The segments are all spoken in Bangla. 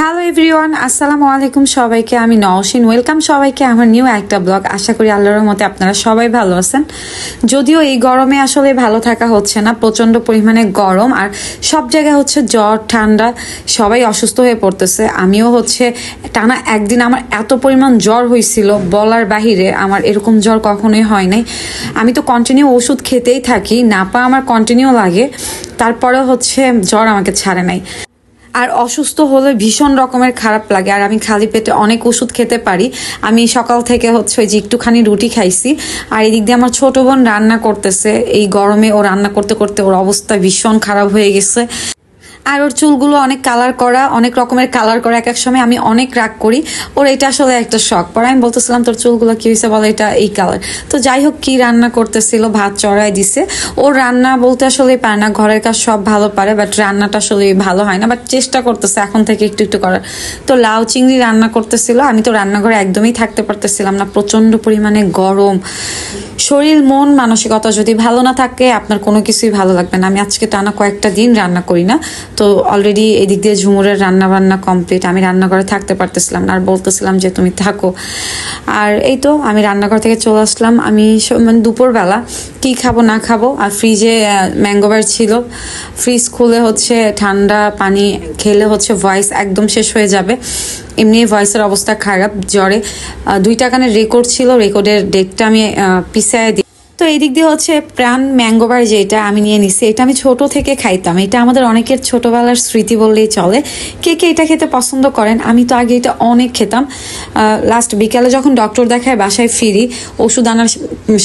হ্যালো এভরিওয়ান, আসসালামু আলাইকুম সবাইকে। আমি নওশিন, ওয়েলকাম সবাইকে আমার নিউ একটা ব্লগ। আশা করি আল্লাহর মতে আপনারা সবাই ভালো আছেন। যদিও এই গরমে আসলে ভালো থাকা হচ্ছে না, প্রচন্ড পরিমাণে গরম আর সব জায়গায় হচ্ছে জ্বর ঠান্ডা, সবাই অসুস্থ হয়ে পড়তেছে। আমিও হচ্ছে টানা একদিন আমার এত পরিমাণ জ্বর হয়েছিল বলার বাহিরে, আমার এরকম জ্বর কখনোই হয় নাই। আমি তো কন্টিনিউ ওষুধ খেতেই থাকি, নাপা আমার কন্টিনিউ লাগে, তারপরে হচ্ছে জ্বর আমাকে ছাড়ে নাই। আর অসুস্থ হলে ভীষণ রকমের খারাপ লাগে, আর আমি খালি পেটে অনেক ওষুধ খেতে পারি। আমি সকাল থেকে হচ্ছে ওই যে একটুখানি রুটি খাইছি, আর এদিক দিয়ে আমার ছোট বোন রান্না করতেছে। এই গরমে ও রান্না করতে করতে ওর অবস্থা ভীষণ খারাপ হয়ে গেছে। আর ওর চুলগুলো অনেক কালার করা, অনেক রকমের কালার করা। এক এক সময় আমি অনেক রাগ করি, ওর এটা আসলে একটা শখ। পরে আমি বলতেছিলাম তোর চুলগুলো কি হয়েছে বলে, এটা এই কালার। তো যাই হোক, কি রান্না করতেছিল, ভাত চড়াই দিছে। ওর রান্না বলতে আসলে পারে না, ঘরের কাজ সব ভালো পারে, বাট রান্নাটা আসলে ভালো হয় না, বাট চেষ্টা করতেছে এখন থেকে একটু একটু করার। তো লাউ চিংড়ি রান্না করতেছিল। আমি তো রান্নাঘরে একদমই থাকতে পারতেছিলাম না, প্রচন্ড পরিমাণে গরম। শরীর মন মানসিকতা যদি ভালো না থাকে আপনার কোনো কিছুই ভালো লাগবে না। আমি আজকে টানা কয়েকটা দিন রান্না করি না, তো অলরেডি এদিক দিয়ে ঝুমুরের রান্না বান্না কমপ্লিট। আমি রান্নাঘরে থাকতে পারতেছিলাম না, আর বলতেছিলাম যে তুমি থাকো। আর এই তো আমি রান্নাঘর থেকে চলে আসলাম। আমি মানে দুপুরবেলা কি খাবো না খাবো, আর ফ্রিজে ম্যাঙ্গোবার ছিল, ফ্রিজ খুলে হচ্ছে ঠান্ডা পানি খেলে হচ্ছে ভয়েস একদম শেষ হয়ে যাবে। এমনি ভয়েসের অবস্থা খারাপ, জ্বরে 2টা কানের রেকর্ড ছিল, রেকর্ডের ডেটটা আমি পিছায় দিই। তো এই দিক দিয়ে হচ্ছে প্রাণ ম্যাঙ্গোবার যেটা আমি নিয়ে নিছি, এটা আমি ছোট থেকে খাইতাম। এটা আমাদের অনেকের ছোটবেলার স্মৃতি বললেই চলে। কে কে এটা খেতে পছন্দ করেন? আমি তো আগে এটা অনেক খেতাম। লাস্ট বিকালে যখন ডক্টর দেখায় বাসায় ফিরি, ওষুধ আনার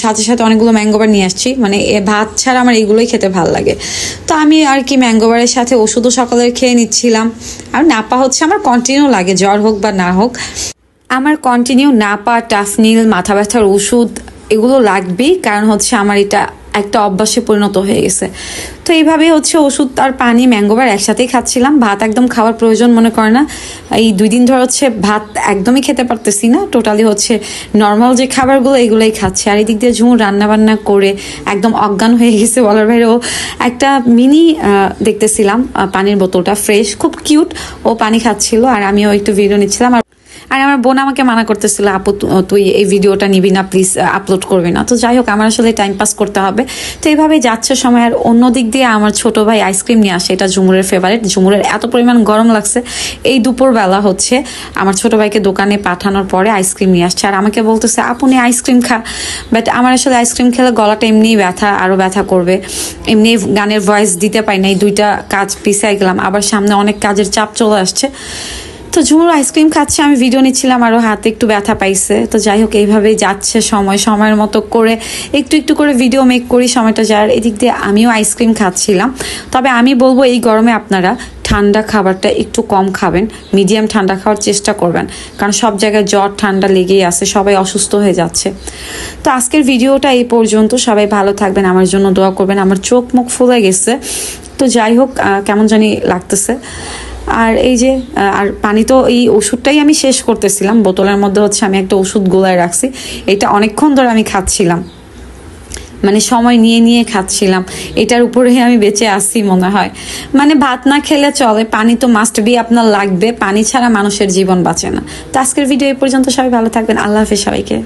সাথে সাথে অনেকগুলো ম্যাঙ্গোবার নিয়ে আসছি। মানে ভাত ছাড়া আমার এগুলোই খেতে ভালো লাগে। তো আমি আর কি ম্যাঙ্গোবারের সাথে ওষুধও সকালে খেয়ে নিচ্ছিলাম। আর নাপা হচ্ছে আমার কন্টিনিউ লাগে, জ্বর হোক বা না হোক, আমার কন্টিনিউ নাপা, টাফনিল, মাথা ব্যথার ওষুধ এগুলো লাগবেই, কারণ হচ্ছে আমার এটা একটা অভ্যাসে পরিণত হয়ে গেছে। তো এইভাবেই হচ্ছে ওষুধ আর পানি ম্যাঙ্গোবার একসাথেই খাচ্ছিলাম। ভাত একদম খাওয়ার প্রয়োজন মনে করে না। এই 2 দিন ধরে হচ্ছে ভাত একদমই খেতে পারতেছি না, টোটালি হচ্ছে নর্মাল যে খাবারগুলো এগুলোই খাচ্ছি। আর এদিক দিয়ে ঝুমুর রান্না বান্না করে একদম অজ্ঞান হয়ে গেছে বলার বাইরেও। একটা মিনি দেখতেছিলাম, পানির বোতলটা ফ্রেশ, খুব কিউট, ও পানি খাচ্ছিল আর আমিও একটু ভিডিও নিচ্ছিলাম। আর আমার বোন আমাকে মানা করতেছিল, আপু তুই এই ভিডিওটা নিবি না, প্লিজ আপলোড করবি না। তো যাই হোক, আমার আসলে টাইম পাস করতে হবে, তো এইভাবেই যাচ্ছে সময়। আর অন্য দিক দিয়ে আমার ছোট ভাই আইসক্রিম নিয়ে আসে, এটা ঝুমুরের ফেভারিট। ঝুমুরের এত পরিমাণ গরম লাগছে, এই দুপুরবেলা হচ্ছে আমার ছোট ভাইকে দোকানে পাঠানোর পরে আইসক্রিম নিয়ে আসছে, আর আমাকে বলতেছে আপনি আইসক্রিম খা। বাট আমার আসলে আইসক্রিম খেলে গলাটা এমনিই ব্যথা, আরও ব্যথা করবে। এমনি গানের ভয়েস দিতে পাই না, এই 2টা কাজ পিছাই গেলাম, আবার সামনে অনেক কাজের চাপ চলে আসছে। তো ঝুমুর আইসক্রিম খাচ্ছে, আমি ভিডিও নিচ্ছিলাম, আরও হাতে একটু ব্যথা পাইছে। তো যাই হোক, এইভাবেই যাচ্ছে সময়, সময়ের মতো করে একটু একটু করে ভিডিও মেক করি, সময়টা যায়। এদিক দিয়ে আমিও আইসক্রিম খাচ্ছিলাম। তবে আমি বলবো এই গরমে আপনারা ঠান্ডা খাবারটা একটু কম খাবেন, মিডিয়াম ঠান্ডা খাওয়ার চেষ্টা করবেন, কারণ সব জায়গায় জ্বর ঠান্ডা লেগেই আছে, সবাই অসুস্থ হয়ে যাচ্ছে। তো আজকের ভিডিওটা এই পর্যন্ত, সবাই ভালো থাকবেন, আমার জন্য দোয়া করবেন। আমার চোখ মুখ ফুলে গেছে, তো যাই হোক কেমন জানি লাগতেছে। আর এই যে আর পানি, তো এই ওষুধটাই আমি শেষ করতেছিলাম, বোতলের মধ্যে হচ্ছে আমি একটা ওষুধ গোলায় রাখছি, এটা অনেকক্ষণ ধরে আমি খাচ্ছিলাম, মানে সময় নিয়ে নিয়ে খাচ্ছিলাম। এটার উপরেই আমি বেঁচে আসছি মনে হয়। মানে ভাত না খেলে চলে, পানি তো মাস্ট বি আপনার লাগবে, পানি ছাড়া মানুষের জীবন বাঁচে না। তো আজকের ভিডিও এই পর্যন্ত, সবাই ভালো থাকবেন, আল্লাহ হাফেজ সবাইকে।